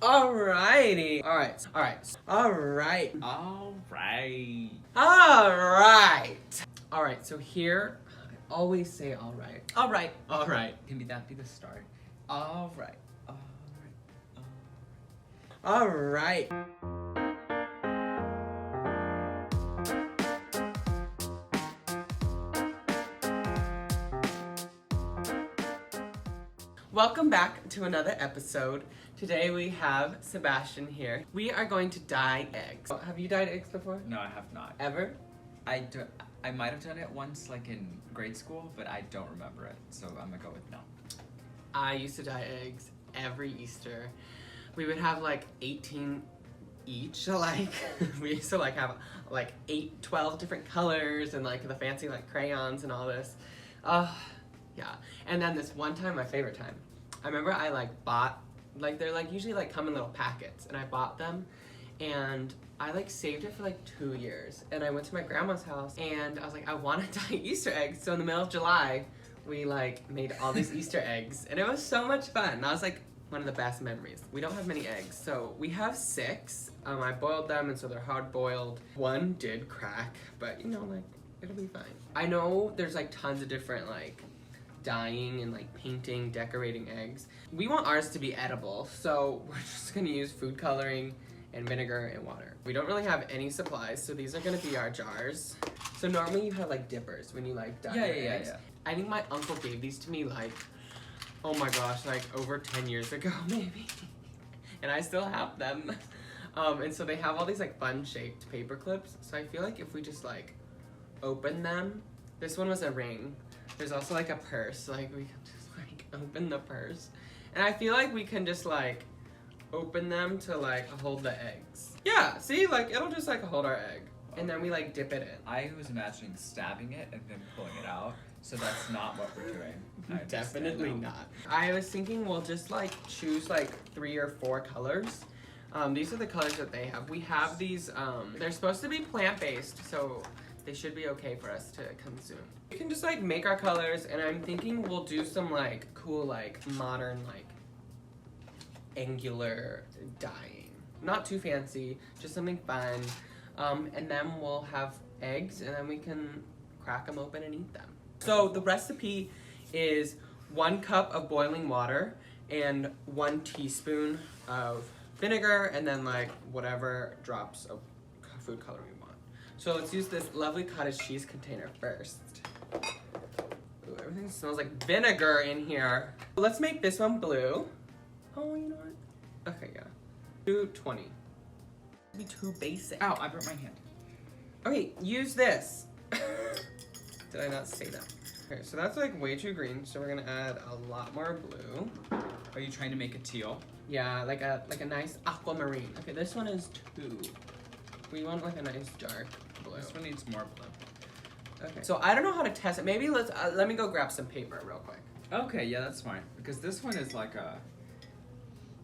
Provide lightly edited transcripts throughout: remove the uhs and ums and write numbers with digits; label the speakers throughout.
Speaker 1: Alrighty. Alright. Alright, so here, I always say alright. Alright.
Speaker 2: Can that be the start? Alright.
Speaker 1: Alright. Welcome back to another episode. Today we have Sebastian here. We are going to dye eggs. Have you dyed eggs before?
Speaker 2: No, I have not.
Speaker 1: Ever?
Speaker 2: I might have done it once, like in grade school, but I don't remember it, so I'm gonna go with no.
Speaker 1: I used to dye eggs every Easter. We would have like 18 each, like we used to like have like 12 different colors and like the fancy like crayons and all this. Yeah. And then this one time, my favorite time, I remember I like bought, like they're like usually like come in little packets, and I bought them and I like saved it for like 2 years, and I went to my grandma's house and I was like, I want to dye Easter eggs. So in the middle of July, we like made all these Easter eggs, and it was so much fun. That was like one of the best memories. We don't have many eggs, so we have 6. I boiled them, and so they're hard boiled. One did crack, but you know, like it'll be fine. I know there's like tons of different like dyeing and like painting, decorating eggs. We want ours to be edible, so we're just gonna use food coloring and vinegar and water. We don't really have any supplies, so these are gonna be our jars. So normally you have like dippers when you like dye your eggs.
Speaker 2: Yeah.
Speaker 1: I think my uncle gave these to me like, oh my gosh, like over 10 years ago maybe. And I still have them. And so they have all these like fun shaped paper clips. So I feel like if we just like open them, this one was a ring. There's also like a purse, like we can just like open the purse. And I feel like we can just like open them to like hold the eggs. Yeah, see, like it'll just like hold our egg. And then we like dip it in.
Speaker 2: I was imagining stabbing it and then pulling it out, so that's not what we're doing.
Speaker 1: Definitely not. I was thinking we'll just like choose like 3 or 4 colors. These are the colors that they have. We have these, they're supposed to be plant-based, so they should be okay for us to consume. We can just like make our colors, and I'm thinking we'll do some like cool like modern like angular dyeing. Not too fancy, just something fun. And then we'll have eggs, and then we can crack them open and eat them. So the recipe is 1 cup of boiling water and 1 teaspoon of vinegar, and then like whatever drops of food coloring we want. So let's use this lovely cottage cheese container first. Ooh, everything smells like vinegar in here. Let's make this one blue. Oh, you know what? Okay, yeah. 220. Be too basic.
Speaker 2: Ow, I burnt my hand.
Speaker 1: Okay, use this. Did I not say that? Okay, so that's like way too green, so we're gonna add a lot more blue.
Speaker 2: Are you trying to make a teal?
Speaker 1: Yeah, like a nice aquamarine. Okay, this one is 2. We want like a nice dark blue.
Speaker 2: This one needs more blue.
Speaker 1: Okay, so I don't know how to test it. Maybe let me go grab some paper real quick.
Speaker 2: Okay, yeah, that's fine. Because this one is like a,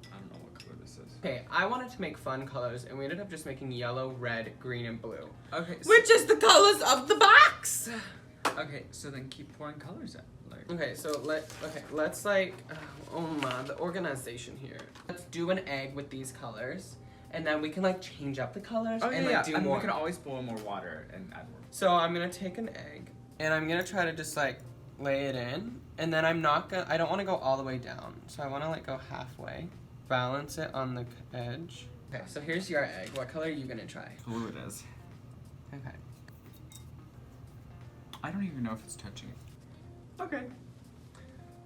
Speaker 2: I don't know what color this is.
Speaker 1: Okay, I wanted to make fun colors, and we ended up just making yellow, red, green, and blue.
Speaker 2: Okay. So,
Speaker 1: Which is the colors of the box!
Speaker 2: okay, so then keep pouring colors in. Like.
Speaker 1: Okay, so let's like, oh my, the organization here. Let's do an egg with these colors, and then we can like change up the colors and like do more.
Speaker 2: We can always boil more water and add more.
Speaker 1: So I'm gonna take an egg, and I'm gonna try to just like lay it in, and then I don't wanna go all the way down. So I wanna like go halfway, balance it on the edge. Okay, so here's your egg. What color are you gonna try?
Speaker 2: Blue it is.
Speaker 1: Okay.
Speaker 2: I don't even know if it's touching it. Okay.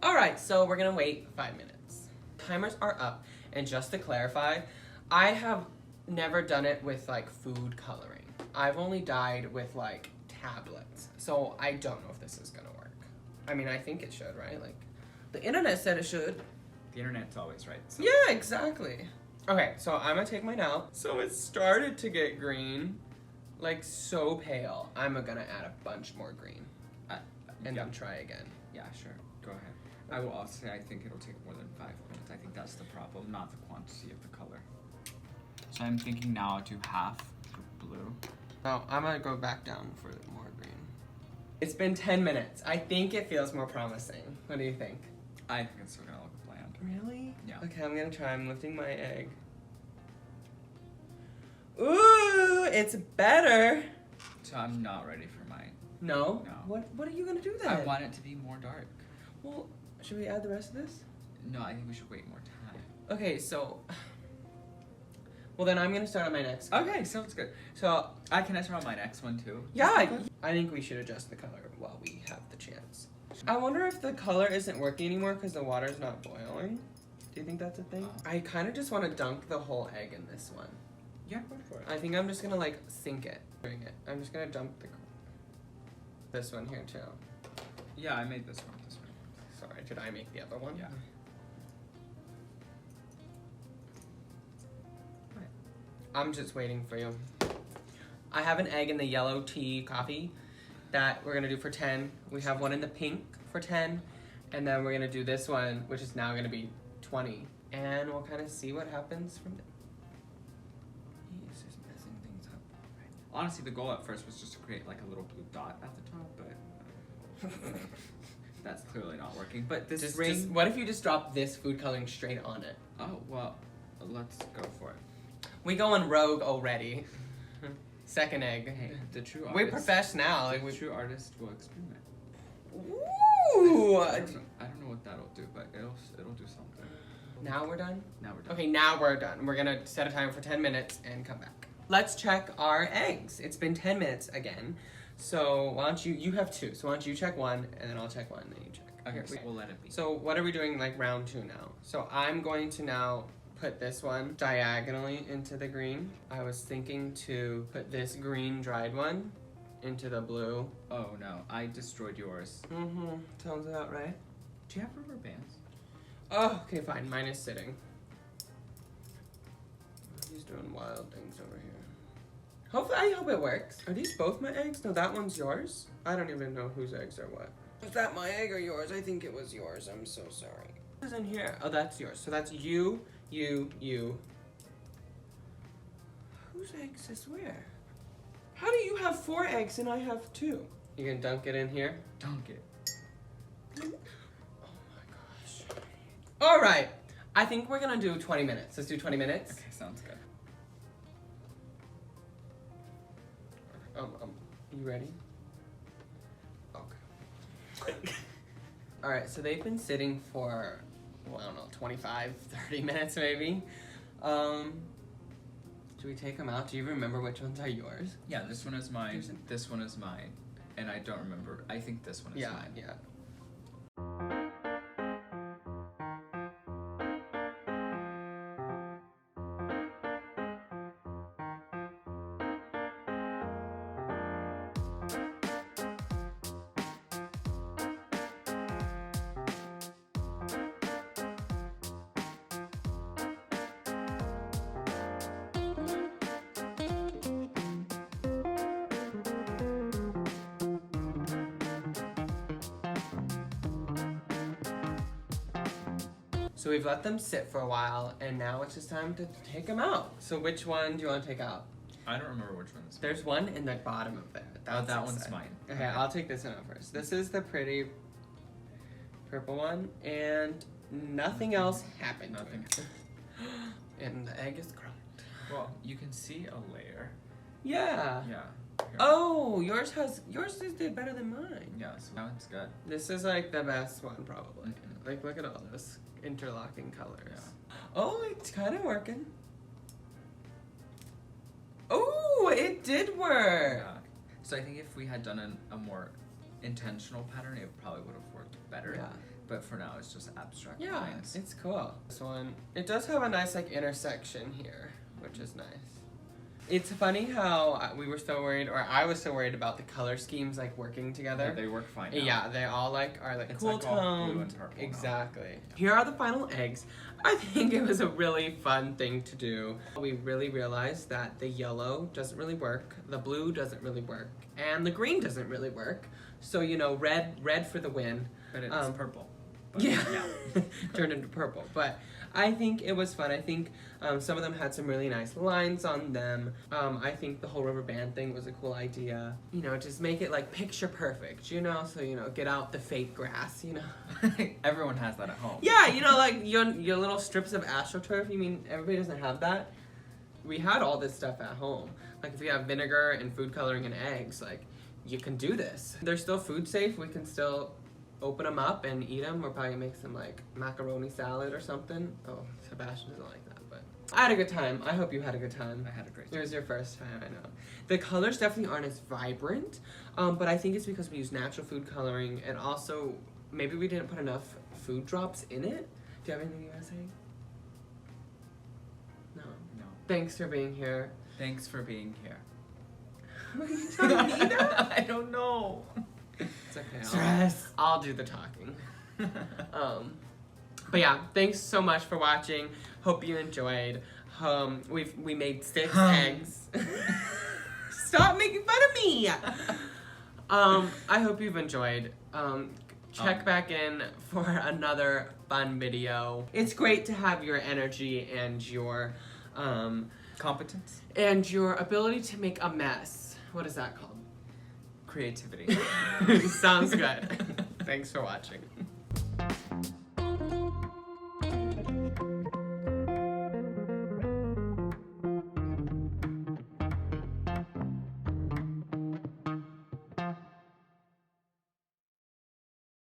Speaker 1: All right, so we're gonna wait 5 minutes. Timers are up, and just to clarify, I have never done it with like food coloring. I've only dyed with like tablets, so I don't know if this is gonna work. I mean, I think it should, right? Like, the internet said it should.
Speaker 2: The internet's always right. So.
Speaker 1: Yeah, exactly. Okay, so I'm gonna take mine out. So it started to get green, like so pale. I'm gonna add a bunch more green, and then try again.
Speaker 2: Yeah, sure. Go ahead. I will also say I think it'll take more than 5 minutes. I think that's the problem, not the quantity of the color. So I'm thinking now I'll do half blue.
Speaker 1: Oh, I'm gonna go back down for more green. It's been 10 minutes. I think it feels more promising. What do you think?
Speaker 2: I think it's still gonna look bland.
Speaker 1: Really?
Speaker 2: Yeah.
Speaker 1: Okay, I'm gonna try. I'm lifting my egg. Ooh, it's better.
Speaker 2: So I'm not ready for mine.
Speaker 1: No?
Speaker 2: No.
Speaker 1: What are you gonna do then?
Speaker 2: I want it to be more dark.
Speaker 1: Well, should we add the rest of this?
Speaker 2: No, I think we should wait more time.
Speaker 1: Okay, so... Well, then I'm gonna start on my next.
Speaker 2: Okay, sounds good.
Speaker 1: So,
Speaker 2: Can I start on my next one too?
Speaker 1: yeah, I think we should adjust the color while we have the chance. I wonder if the color isn't working anymore because the water's not boiling. Do you think that's a thing? I kind of just want to dunk the whole egg in this one.
Speaker 2: Yeah, go for it.
Speaker 1: I think I'm just gonna like sink it. I'm just gonna dump this one here too.
Speaker 2: Yeah, I made this one.
Speaker 1: Sorry, did I make the other one?
Speaker 2: Yeah.
Speaker 1: I'm just waiting for you. I have an egg in the yellow tea coffee that we're gonna do for 10. We have one in the pink for 10. And then we're gonna do this one, which is now gonna be 20. And we'll kind of see what happens from there. He's just messing things up.
Speaker 2: Honestly, the goal at first was just to create like a little blue dot at the top, but that's clearly not working. But this ring...
Speaker 1: what if you just drop this food coloring straight on it?
Speaker 2: Oh, well, let's go for it.
Speaker 1: We going rogue already. Second egg.
Speaker 2: Hey, the true artist...
Speaker 1: We're professional.
Speaker 2: The true artist will experiment.
Speaker 1: Ooh!
Speaker 2: I don't know what that'll do, but it'll do something.
Speaker 1: Now we're done?
Speaker 2: Now we're done.
Speaker 1: Okay, now we're done. We're gonna set a timer for 10 minutes and come back. Let's check our eggs. It's been 10 minutes again. So why don't you have 2, so why don't you check 1, and then I'll check 1, and then you check.
Speaker 2: Okay, so we'll let it be.
Speaker 1: So what are we doing like round 2 now? So I'm going to now put this one diagonally into the green. I was thinking to put this green dried one into the blue.
Speaker 2: Oh no, I destroyed yours.
Speaker 1: Mm-hmm, sounds about right.
Speaker 2: Do you have rubber bands?
Speaker 1: Oh, okay, fine. Mine is sitting. He's doing wild things over here. Hopefully, I hope it works. Are these both my eggs? No, that one's yours. I don't even know whose eggs are what. Was that my egg or yours? I think it was yours. I'm so sorry. What's in here? Oh, that's yours. So that's you. Whose eggs is where? How do you have 4 eggs and I have 2? You can dunk it in here?
Speaker 2: Dunk it.
Speaker 1: Oh my gosh. All right. I think we're gonna do 20 minutes. Let's do 20 minutes.
Speaker 2: Okay, sounds good.
Speaker 1: You ready? Okay. All right, so they've been sitting for, well, I don't know, 25, 30 minutes maybe. Do we take them out? Do you remember which ones are yours?
Speaker 2: Yeah, this one is mine, this one is mine, and I don't remember. I think this one is mine.
Speaker 1: Yeah. So we've let them sit for a while, and now it's just time to take them out. So which one do you want to take out?
Speaker 2: I don't remember which one is mine.
Speaker 1: There's one in the bottom of there.
Speaker 2: That one's mine.
Speaker 1: Okay, I'll take this one out first. This is the pretty purple one, and nothing else happened.
Speaker 2: Nothing.
Speaker 1: And the egg is cracked.
Speaker 2: Well, you can see a layer.
Speaker 1: Yeah.
Speaker 2: Yeah. Here.
Speaker 1: Oh, yours did better than mine.
Speaker 2: Yeah, so now it's good.
Speaker 1: This is like the best one probably.
Speaker 2: Mhm.
Speaker 1: Like look at all this interlocking colors.
Speaker 2: Yeah.
Speaker 1: Oh, it's kind of working. Oh, it did work.
Speaker 2: Yeah. So I think if we had done a more intentional pattern, it probably would have worked better.
Speaker 1: Yeah.
Speaker 2: But for now, it's just abstract
Speaker 1: Yeah,
Speaker 2: lines.
Speaker 1: it's cool. This one, it does have a nice like intersection here, which is nice. It's funny how we were so worried, or I was so worried about the color schemes like working together.
Speaker 2: Yeah, they work fine now.
Speaker 1: Yeah, they all like are like
Speaker 2: It's
Speaker 1: cool
Speaker 2: like all blue
Speaker 1: tone.
Speaker 2: and purple now.
Speaker 1: Exactly. Here are the final eggs. I think it was a really fun thing to do. We really realized that the yellow doesn't really work, the blue doesn't really work, and the green doesn't really work. So you know, red for the win.
Speaker 2: But it's purple. But
Speaker 1: Yeah, turned into purple. But I think it was fun. I think some of them had some really nice lines on them. I think the whole rubber band thing was a cool idea. You know, just make it like picture perfect, you know? So, you know, get out the fake grass, you know?
Speaker 2: Everyone has that at home.
Speaker 1: Yeah, you know, like your little strips of AstroTurf. You mean everybody doesn't have that? We had all this stuff at home. Like if you have vinegar and food coloring and eggs, like you can do this. They're still food safe. We can still open them up and eat them. We're probably gonna make some like macaroni salad or something. Oh, Sebastian doesn't like that, but I had a good time. I hope you had a good time.
Speaker 2: I had a great
Speaker 1: It
Speaker 2: time.
Speaker 1: was your first time, I know. The colors definitely aren't as vibrant, but I think it's because we use natural food coloring, and also maybe we didn't put enough food drops in it. Do you have anything you want to say? No.
Speaker 2: No.
Speaker 1: Thanks for being here.
Speaker 2: Thanks for being here.
Speaker 1: Are you telling me that?
Speaker 2: I don't know.
Speaker 1: It's okay.
Speaker 2: Stress.
Speaker 1: I'll do the talking. But yeah, thanks so much for watching. Hope you enjoyed. We made 6 eggs. Stop making fun of me. I hope you've enjoyed. Check back in for another fun video. It's great to have your energy and your
Speaker 2: Competence.
Speaker 1: and your ability to make a mess. What is that called?
Speaker 2: Creativity.
Speaker 1: Sounds good. Thanks for watching.